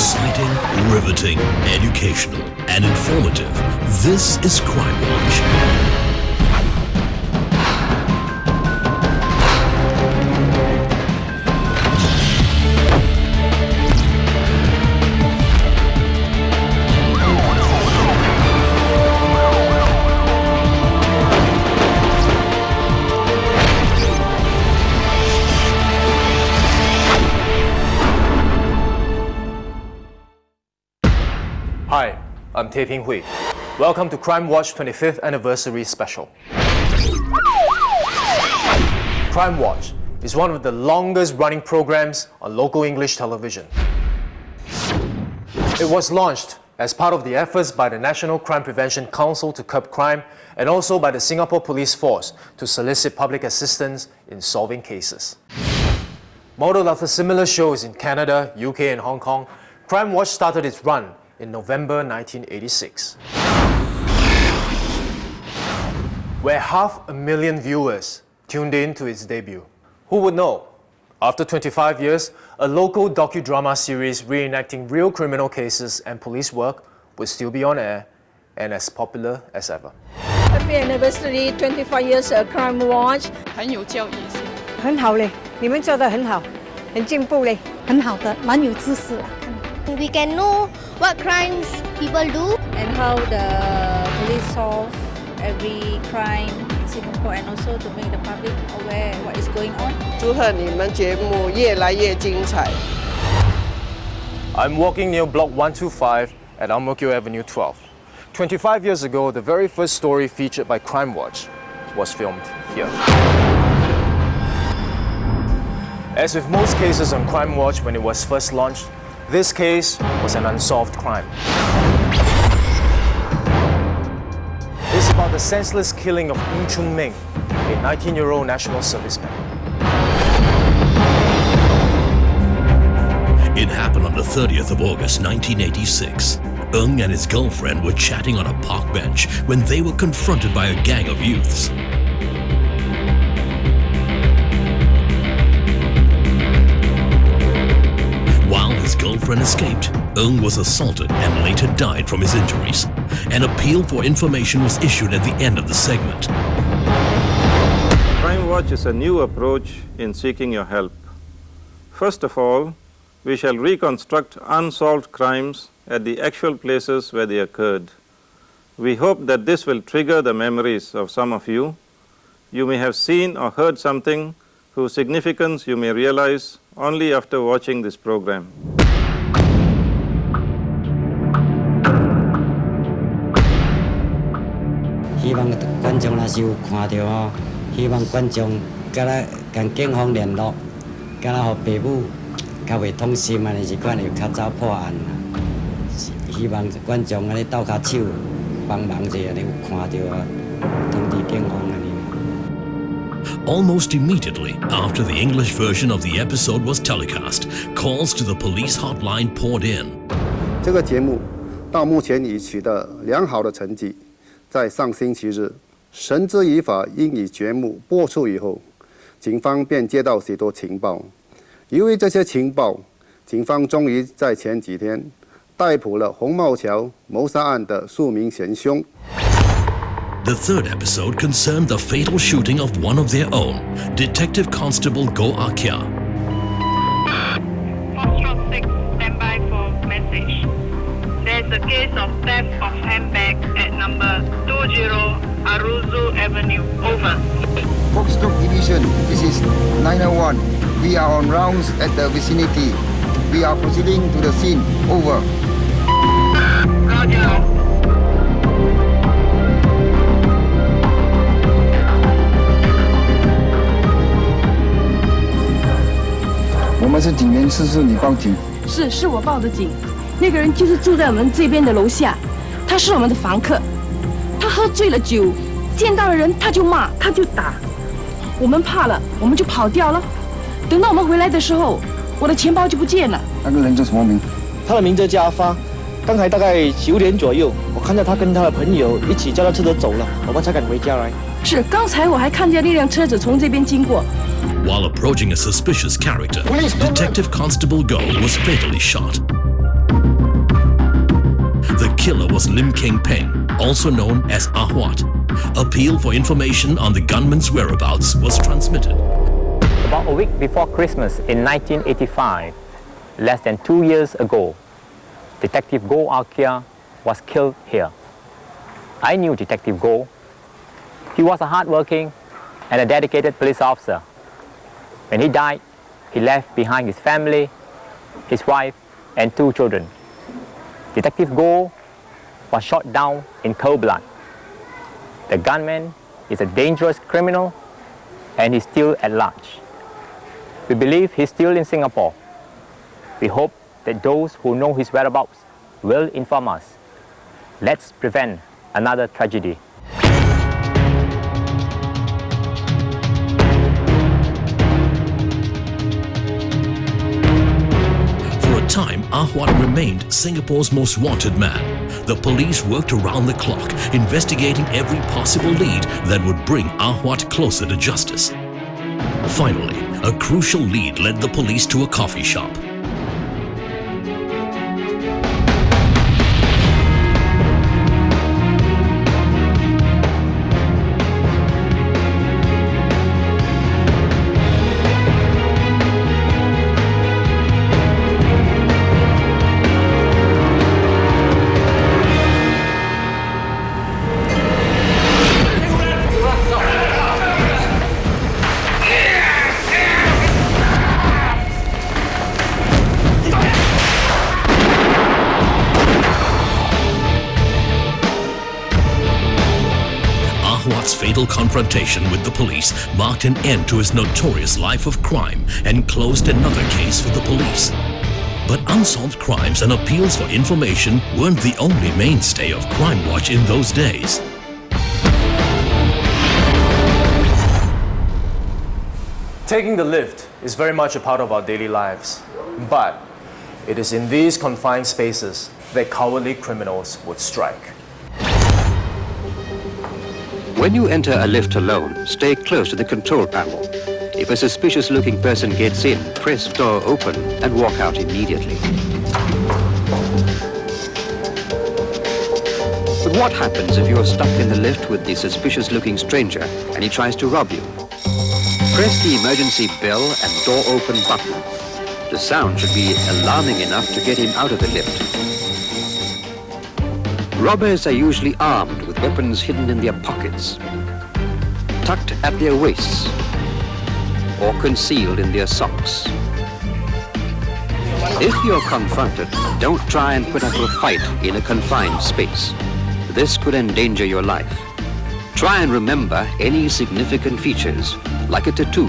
Exciting, riveting, educational, and informative. This is Crimewatch. Hi, I'm Tay Ping Hui. Welcome to Crimewatch 25th Anniversary Special. Crimewatch is one of the longest running programs on local English television. It was launched as part of the efforts by the National Crime Prevention Council to curb crime and also by the Singapore Police Force to solicit public assistance in solving cases. Modeled after similar shows in Canada, UK and Hong Kong, Crimewatch started its run in November 1986. Where 500,000 viewers tuned in to its debut. Who would know? After 25 years, a local docu-drama series reenacting real criminal cases and police work would still be on air and as popular as ever. Happy anniversary, 25 years of Crimewatch. 很有教育性，很好嘞，你们做得很好，很进步嘞，很好的，蛮有知识的。We can know what crimes people do and how the police solve every crime in Singapore and also to make the public aware what is going on. 祝贺你们节目越来越精彩。 I'm walking near Block 125 at Ang Mo Kio Avenue 12. 25 years ago, the very first story featured by Crimewatch was filmed here. As with most cases on Crimewatch when it was first launched, this case was an unsolved crime. It's about the senseless killing of Ng Chun Ming, a 19-year-old national serviceman. It happened on the 30th of August 1986. Ng and his girlfriend were chatting on a park bench when they were confronted by a gang of youths. While his girlfriend escaped, Ng was assaulted and later died from his injuries. An appeal for information was issued at the end of the segment. Crimewatch is a new approach in seeking your help. First of all, we shall reconstruct unsolved crimes at the actual places where they occurred. We hope that this will trigger the memories of some of you. You may have seen or heard something whose significance you may realize only after watching this program. 希望观众若是有看到哦，希望观众甲咱跟警方联络，甲咱互爸母较袂痛心安尼是款会较早破案啦。希望观众安尼斗下手帮忙者安尼有看到啊，通知警方安尼。 Almost immediately after the English version of the episode was telecast, calls to the police hotline poured in. 这个节目到目前已取得良好的成绩。在上星期日，绳之以法英语节目播出以后，警方便接到许多情报。由于这些情报，警方终于在前几天逮捕了红帽桥谋杀案的数名嫌凶。 The third episode concerned the fatal shooting of one of their own, Detective Constable Go Akia. 4/6, stand by for message. There's a case of theft of handbag at number 20 Aruzu Avenue. Over. Foxtrot Division, this is 901. We are on rounds at the vicinity. We are proceeding to the scene. Over. Roger. 我们是警员，是你报警？是我报的警。那个人就是住在我们这边的楼下，他是我们的房客。他喝醉了酒，见到了人他就骂，他就打。我们怕了，我们就跑掉了。等到我们回来的时候，我的钱包就不见了。那个人叫什么名？他的名字叫阿发。刚才大概9点左右，我看到他跟他的朋友一起叫他车子走了，我们才赶回家来。是，刚才我还看见那辆车子从这边经过。 While approaching a suspicious character, Detective Constable Go was fatally shot. killer was Lim Keng Peng, also known as Ah Huat. Appeal for information on the gunman's whereabouts was transmitted. About a week before Christmas in 1985, less than 2 years ago, Detective Go Akia was killed here. I knew Detective Go. He was a hardworking and a dedicated police officer. When he died, he left behind his family, his wife, and 2 children. Detective Go was shot down in cold blood. The gunman is a dangerous criminal and he's still at large. We believe he's still in Singapore. We hope that those who know his whereabouts will inform us. Let's prevent another tragedy. For a time, Ah Huat remained Singapore's most wanted man. The police worked around the clock, investigating every possible lead that would bring Ah Huat closer to justice. Finally, a crucial lead led the police to a coffee shop. Fatal confrontation with the police marked an end to his notorious life of crime and closed another case for the police. But unsolved crimes and appeals for information weren't the only mainstay of Crimewatch in those days. Taking the lift is very much a part of our daily lives, but it is in these confined spaces that cowardly criminals would strike. When you enter a lift alone, stay close to the control panel. If a suspicious-looking person gets in, press door open and walk out immediately. But what happens if you're stuck in the lift with the suspicious-looking stranger and he tries to rob you? Press the emergency bell and door open button. The sound should be alarming enough to get him out of the lift. Robbers are usually armed with weapons hidden in their pockets, tucked at their waists, or concealed in their socks. If you're confronted, don't try and put up a fight in a confined space. This could endanger your life. Try and remember any significant features, like a tattoo,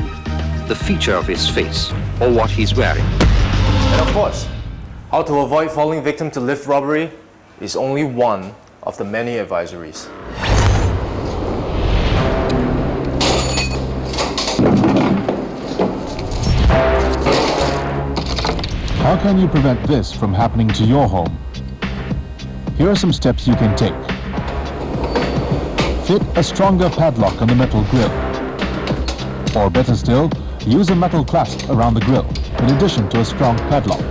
the feature of his face, or what he's wearing. And of course, how to avoid falling victim to lift robbery is only one of the many advisories. How can you prevent this from happening to your home? Here are some steps you can take. Fit a stronger padlock on the metal grille. Or better still, use a metal clasp around the grille, in addition to a strong padlock.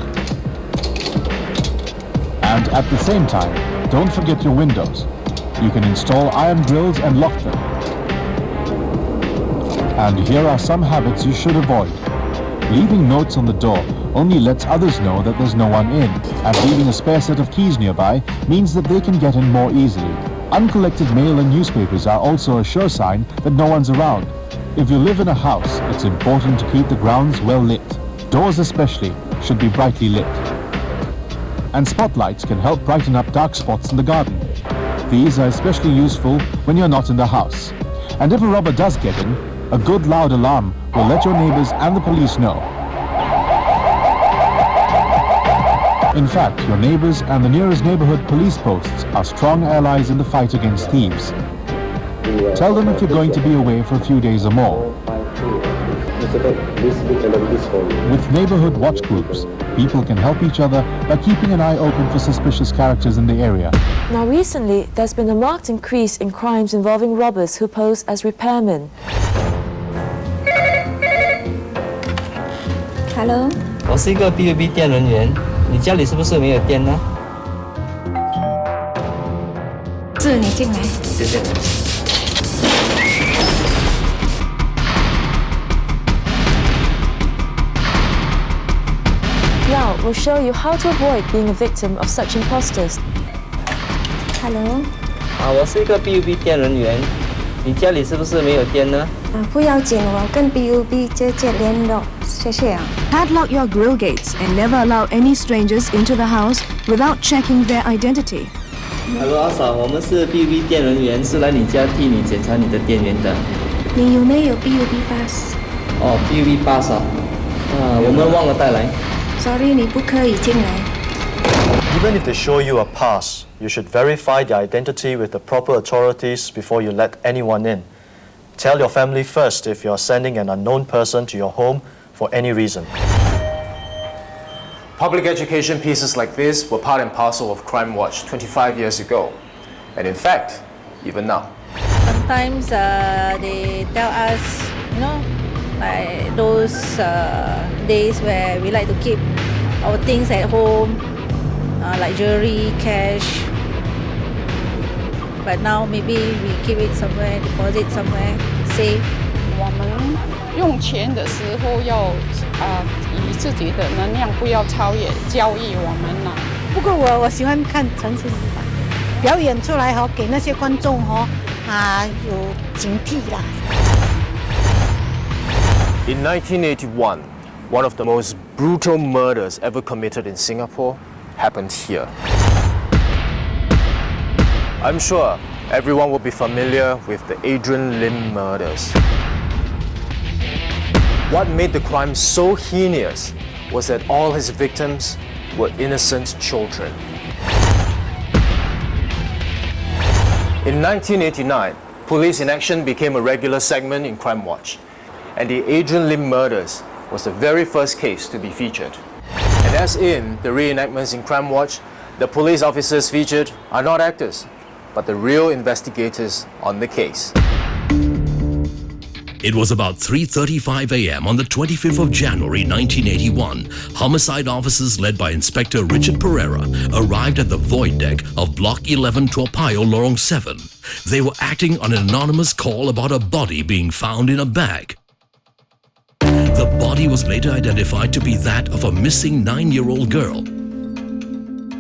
And at the same time, don't forget your windows. You can install iron grills and lock them. And here are some habits you should avoid. Leaving notes on the door only lets others know that there's no one in, and leaving a spare set of keys nearby means that they can get in more easily. Uncollected mail and newspapers are also a sure sign that no one's around. If you live in a house, it's important to keep the grounds well lit. Doors especially should be brightly lit. And spotlights can help brighten up dark spots in the garden. These are especially useful when you're not in the house. And if a robber does get in, a good loud alarm will let your neighbors and the police know. In fact, your neighbors and the nearest neighborhood police posts are strong allies in the fight against thieves. Tell them if you're going to be away for a few days or more. With neighborhood watch groups, people can help each other by keeping an eye open for suspicious characters in the area. Now recently, there's been a marked increase in crimes involving robbers who pose as repairmen. Hello. 我是一个 BBB 店人员，你家里是不是没有电呢？是你进来。谢谢。Now we'll show you how to avoid being a victim of such imposters. Hello， 我是一个 BUB 店人员，你家里是不是没有电呢？不要紧，我跟 BUB 直接联络，谢谢啊。Padlock your grill gates and never allow any strangers into the house without checking their identity. Hello， 阿嫂，我们是 BUB 店人员，是来你家替你检查你的电源的。你有没有 BUB pass？ BUB pass 啊，我们忘了带来。Sorry， 你不可以进来。Even if they show you a pass, you should verify their identity with the proper authorities before you let anyone in. Tell your family first if you're sending an unknown person to your home for any reason. Public education pieces like this were part and parcel of Crimewatch 25 years ago, and in fact, even now. Sometimes they tell us, like those days where we like to keep our things at home, like jewelry, cash. But now maybe we keep it somewhere, deposit somewhere, safe. 我们用钱的时候要以自己的能量不要超越，教育我们啦。不过我喜欢看陈情表演出来给那些观众有警惕啦。In 1981, one of the most brutal murders ever committed in Singapore happened here. I'm sure everyone will be familiar with the Adrian Lim murders. What made the crime so heinous was that all his victims were innocent children. In 1989, police in action became a regular segment in Crimewatch, and the Adrian Lim murders was the very first case to be featured. And as in the reenactments in Crimewatch, the police officers featured are not actors, but the real investigators on the case. It was about 3:35 a.m. on the 25th of January 1981. Homicide officers led by Inspector Richard Pereira arrived at the void deck of Block 11 Toa Lorong 7. They were acting on an anonymous call about a body being found in a bag. The body was later identified to be that of a missing 9-year-old girl.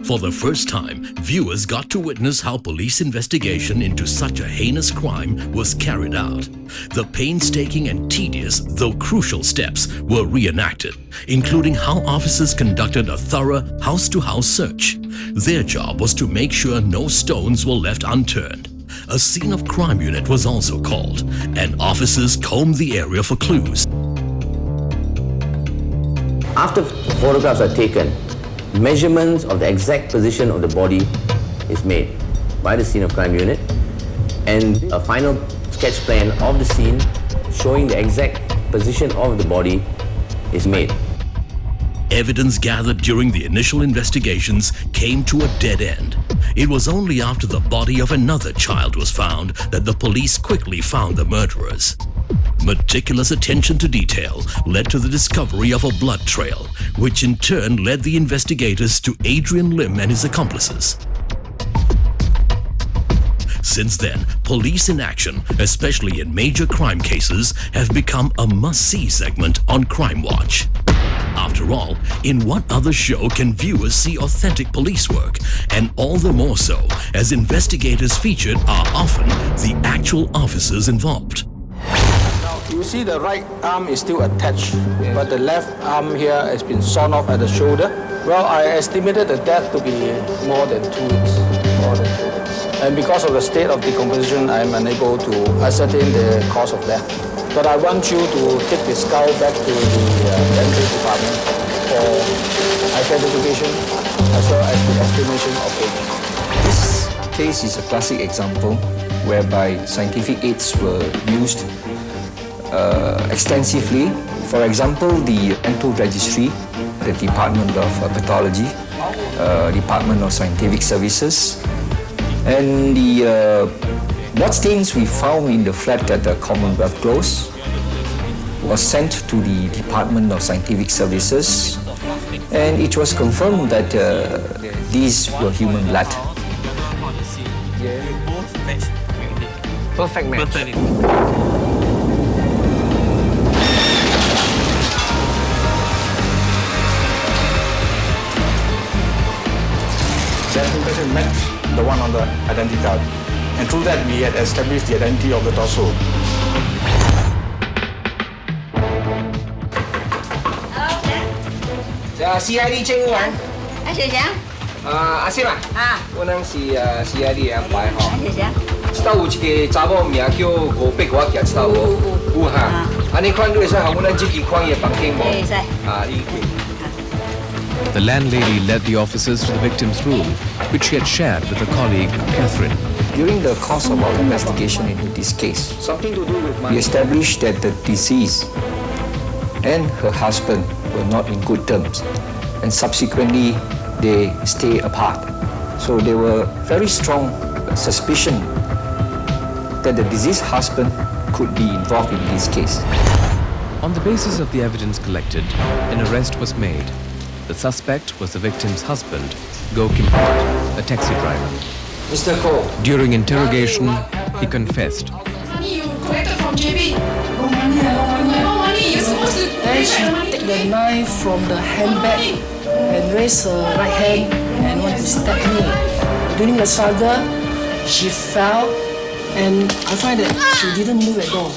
For the first time, viewers got to witness how police investigation into such a heinous crime was carried out. The painstaking and tedious, though crucial steps were reenacted, including how officers conducted a thorough house-to-house search. Their job was to make sure no stones were left unturned. A scene of crime unit was also called, and officers combed the area for clues. After photographs are taken, measurements of the exact position of the body is made by the scene of crime unit, and a final sketch plan of the scene showing the exact position of the body is made. Evidence gathered during the initial investigations came to a dead end. It was only after the body of another child was found that the police quickly found the murderers. Meticulous attention to detail led to the discovery of a blood trail, which in turn led the investigators to Adrian Lim and his accomplices. Since then, police in action, especially in major crime cases, have become a must-see segment on Crimewatch. After all, in what other show can viewers see authentic police work? And all the more so, as investigators featured are often the actual officers involved. You see the right arm is still attached, but the left arm here has been sawn off at the shoulder. Well, I estimated the death to be more than 2 weeks. And because of the state of decomposition, I am unable to ascertain the cause of death. But I want you to take the skull back to the forensic department for identification as well as the estimation of age. This case is a classic example whereby scientific aids were used extensively. For example, the dental registry, the Department of Pathology, Department of Scientific Services, and the bloodstains we found in the flat at the Commonwealth Close was sent to the Department of Scientific Services, and it was confirmed that these were human blood. Match. Perfect match. Perfect. That impression matched the one on the identity card. And through that, we had established the identity of the torso. CID Cheng Wan. Anh Sĩ Sáng.阿Sim啊，我能是CID 安排吼。anh Sĩ Sáng. 知道有一个查某名叫500我记知道无？有哈。你看你会使向我咱即期看伊的房间无？会使。你去。 The landlady led the officers to the victim's room, which she had shared with a colleague, Catherine. During the course of our investigation into this case, we established that the deceased and her husband were not in good terms, and subsequently they stay apart. So there were very strong suspicion that the deceased husband could be involved in this case. On the basis of the evidence collected, an arrest was made. The suspect was the victim's husband, Go Kim Hoi, a taxi driver. Mr. Ko. During interrogation, he confessed. Money you collected from JB. No money, no money. You're supposed to. Then she take the knife from the handbag and raise her right hand and want to stab me. During the struggle, she fell, and I find that she didn't move at all.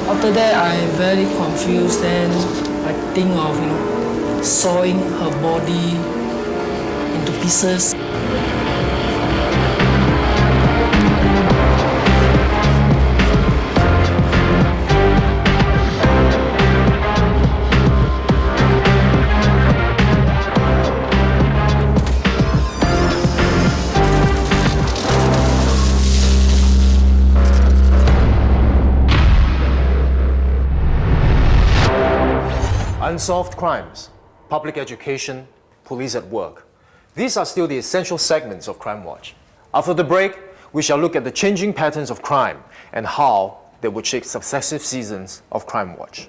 After that, I'm very confused. Then I think of sawing her body into pieces. Unsolved crimes, public education, police at work. These are still the essential segments of Crimewatch. After the break, we shall look at the changing patterns of crime and how they would shape successive seasons of Crimewatch.